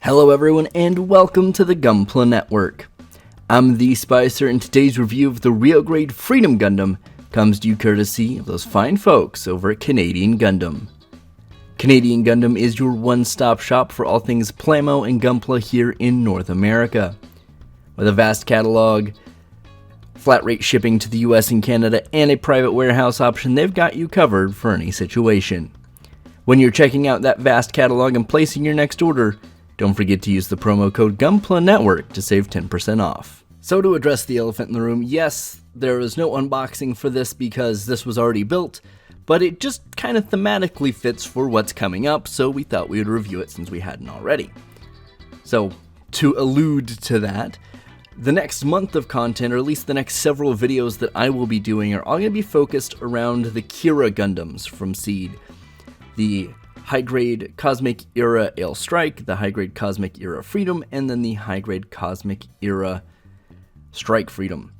Hello everyone and welcome to the Gunpla Network. I'm the Spicer and today's review of the Real Grade Freedom Gundam comes to you courtesy of those fine folks over at Canadian Gundam. Canadian Gundam is your one-stop shop for all things Plamo and Gunpla here in North America. With a vast catalog, flat rate shipping to the US and Canada, and a private warehouse option, they've got you covered for any situation. When you're checking out that vast catalog and placing your next order, don't forget to use the promo code Gunpla Network to save 10% off. So to address the elephant in the room, yes, there is no unboxing for this because this was already built, but it just kind of thematically fits for what's coming up, so we thought we would review it since we hadn't already. So, to allude to that, the next month of content, or at least the next several videos that I will be doing, are all going to be focused around the Kira Gundams from Seed. The high-grade Cosmic Era Ale Strike, the high-grade Cosmic Era Freedom, and then the high-grade Cosmic Era Strike Freedom.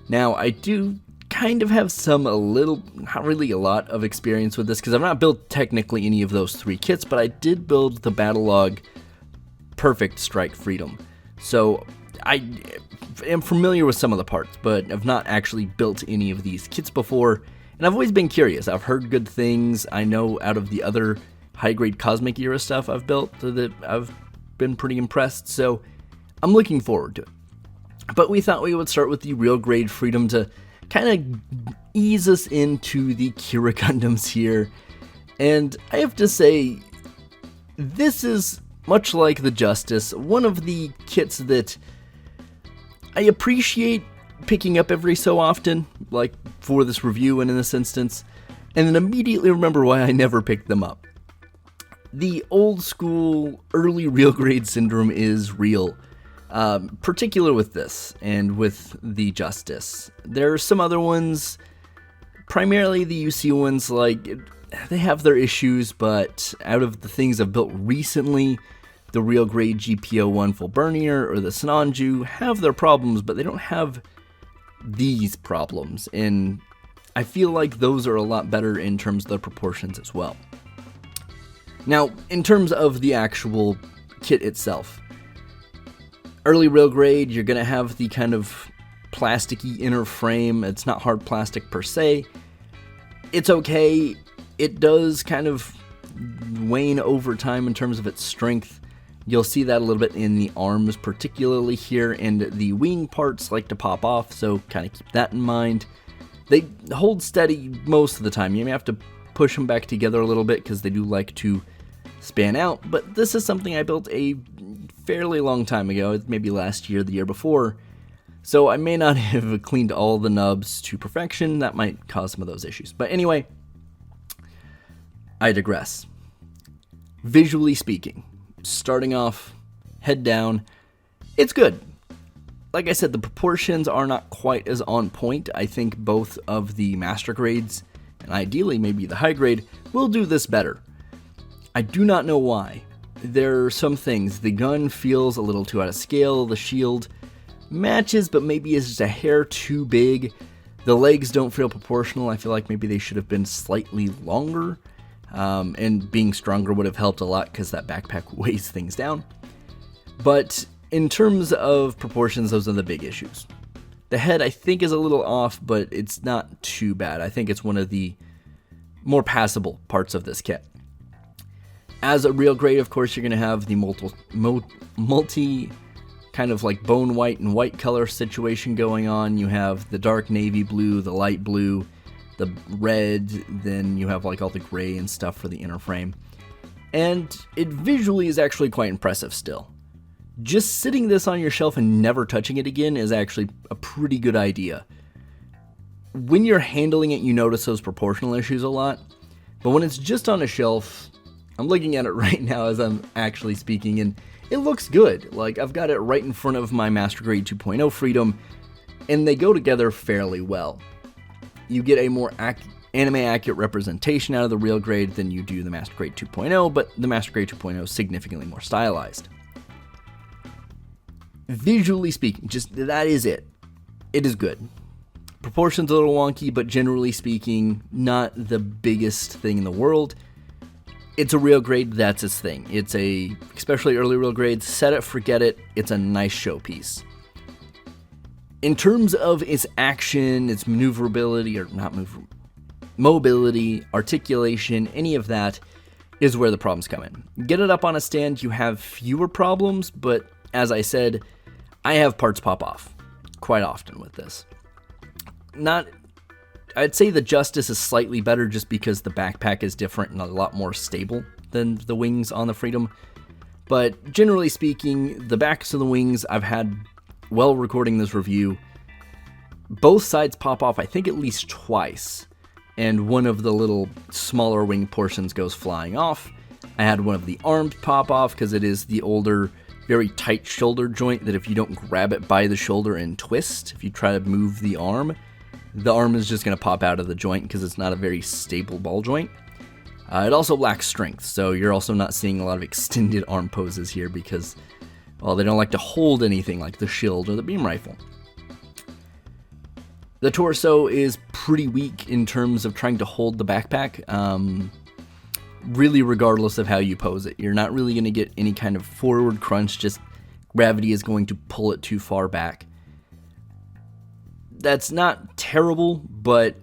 Now, I do kind of have not really a lot of experience with this, because I've not built technically any of those three kits, but I did build the Battlelog Perfect Strike Freedom. So, I am familiar with some of the parts, but I've not actually built any of these kits before, and I've always been curious. I've heard good things. I know out of the other high-grade Cosmic Era stuff I've built that I've been pretty impressed, so I'm looking forward to it. But we thought we would start with the Real Grade Freedom to kind of ease us into the Kira Gundams here, and I have to say, this is, much like the Justice, one of the kits that I appreciate picking up every so often, like for this review and in this instance, and then immediately remember why I never picked them up. The old school early real grade syndrome is real, particular with this and with the Justice. There are some other ones, primarily the UC ones, like they have their issues, but out of the things I've built recently, the real grade GPO-1 Full Burnier or the Sinanju have their problems, but they don't have these problems, and I feel like those are a lot better in terms of the proportions as well. Now, in terms of the actual kit itself, early real grade, you're going to have the kind of plasticky inner frame. It's not hard plastic per se. It's okay. It does kind of wane over time in terms of its strength. You'll see that a little bit in the arms, particularly here, and the wing parts like to pop off, so kind of keep that in mind. They hold steady most of the time. You may have to push them back together a little bit because they do like to span out, but this is something I built a fairly long time ago, maybe last year, the year before, so I may not have cleaned all the nubs to perfection. That might cause some of those issues. But anyway, I digress. Visually speaking, starting off, head down, it's good. Like I said, the proportions are not quite as on point. I think both of the master grades, and ideally maybe the high grade, will do this better. I do not know why. There are some things. The gun feels a little too out of scale. The shield matches, but maybe is just a hair too big. The legs don't feel proportional. I feel like maybe they should have been slightly longer. And being stronger would have helped a lot because that backpack weighs things down. But in terms of proportions, those are the big issues. The head, I think, is a little off, but it's not too bad. I think it's one of the more passable parts of this kit. As a real grade, of course, you're going to have the multi kind of like bone white and white color situation going on. You have the dark navy blue, the light blue, the red, then you have like all the gray and stuff for the inner frame. And it visually is actually quite impressive still. Just sitting this on your shelf and never touching it again is actually a pretty good idea. When you're handling it, you notice those proportional issues a lot, but when it's just on a shelf, I'm looking at it right now as I'm actually speaking, and it looks good. Like, I've got it right in front of my Master Grade 2.0 Freedom, and they go together fairly well. You get a more anime-accurate representation out of the real grade than you do the Master Grade 2.0, but the Master Grade 2.0 is significantly more stylized. Visually speaking, just that is it. It is good. Proportions a little wonky, but generally speaking, not the biggest thing in the world. It's a real grade, that's its thing. It's especially early real grades, set it, forget it, it's a nice showpiece. In terms of its action, its maneuverability, or not mobility, articulation, any of that is where the problems come in. Get it up on a stand, you have fewer problems, but as I said, I have parts pop off quite often with this. I'd say the Justice is slightly better just because the backpack is different and a lot more stable than the wings on the Freedom. But generally speaking, the backs of the wings I've had while recording this review, both sides pop off I think at least twice. And one of the little smaller wing portions goes flying off. I had one of the arms pop off because it is the older, very tight shoulder joint that if you don't grab it by the shoulder and twist, if you try to move the arm is just going to pop out of the joint because it's not a very stable ball joint. It also lacks strength, so you're also not seeing a lot of extended arm poses here because, well, they don't like to hold anything like the shield or the beam rifle. The torso is pretty weak in terms of trying to hold the backpack, really regardless of how you pose it. You're not really going to get any kind of forward crunch, just gravity is going to pull it too far back. That's not terrible, but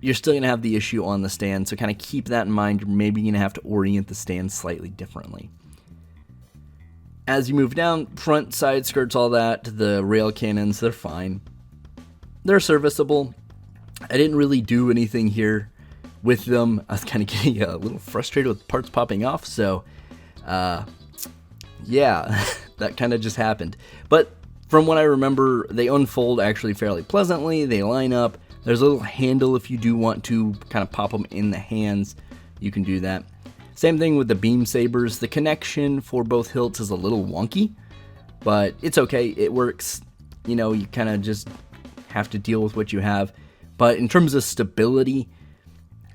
you're still going to have the issue on the stand, so kind of keep that in mind. You're maybe going to have to orient the stand slightly differently. As you move down, front, side skirts, all that, the rail cannons, they're fine. They're serviceable. I didn't really do anything here with them. I was kind of getting a little frustrated with parts popping off, so yeah, that kind of just happened. But from what I remember, they unfold actually fairly pleasantly. They line up. There's a little handle if you do want to kind of pop them in the hands. You can do that. Same thing with the beam sabers. The connection for both hilts is a little wonky, but it's okay. It works. You know, you kind of just have to deal with what you have. But in terms of stability,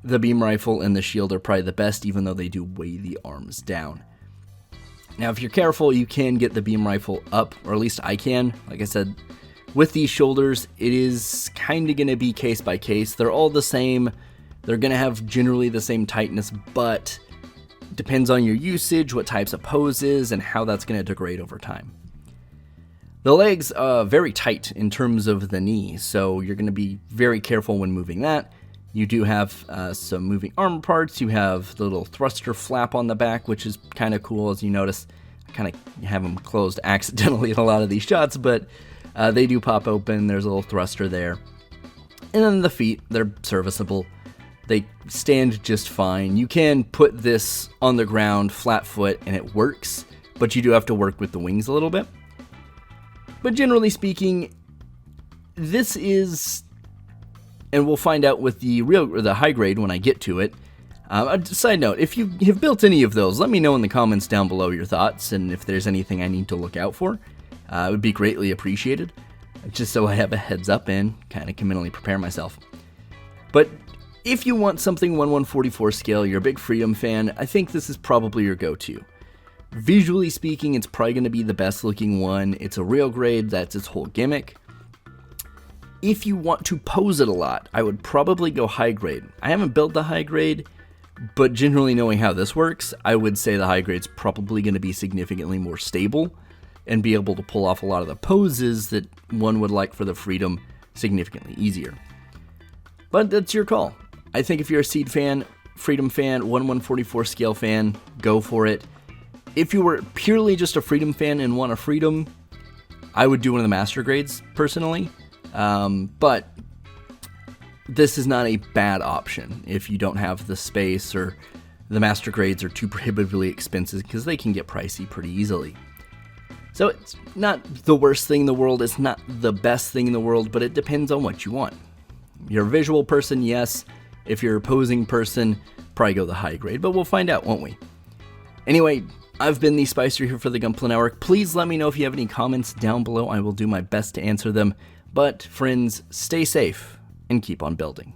the beam rifle and the shield are probably the best, even though they do weigh the arms down. Now, if you're careful, you can get the beam rifle up, or at least I can. Like I said, with these shoulders, it is kind of going to be case by case. They're all the same. They're going to have generally the same tightness, but it depends on your usage, what types of poses, and how that's going to degrade over time. The legs are very tight in terms of the knee, so you're going to be very careful when moving that. You do have some moving armor parts. You have the little thruster flap on the back, which is kind of cool. As you notice, I kind of have them closed accidentally in a lot of these shots, but they do pop open. There's a little thruster there. And then the feet, they're serviceable. They stand just fine. You can put this on the ground flat foot and it works, but you do have to work with the wings a little bit. But generally speaking, this is, and we'll find out with the high grade when I get to it. A side note, if you have built any of those, let me know in the comments down below your thoughts and if there's anything I need to look out for. It would be greatly appreciated, just so I have a heads up and kind of can mentally prepare myself. But if you want something 1/144 scale, you're a big Freedom fan, I think this is probably your go-to. Visually speaking, it's probably going to be the best looking one. It's a real grade, that's its whole gimmick. If you want to pose it a lot, I would probably go high grade. I haven't built the high grade, but generally knowing how this works, I would say the high grade's probably going to be significantly more stable and be able to pull off a lot of the poses that one would like for the Freedom significantly easier. But that's your call. I think if you're a Seed fan, Freedom fan, 1/144 scale fan, go for it. If you were purely just a Freedom fan and want a Freedom, I would do one of the master grades personally. But this is not a bad option if you don't have the space or the master grades are too prohibitively expensive because they can get pricey pretty easily. So it's not the worst thing in the world, it's not the best thing in the world, but it depends on what you want. You're a visual person, yes. If you're a posing person, probably go the high grade, but we'll find out, won't we? Anyway, I've been the Spicer here for the Gunpla Network. Please let me know if you have any comments down below. I will do my best to answer them. But friends, stay safe and keep on building.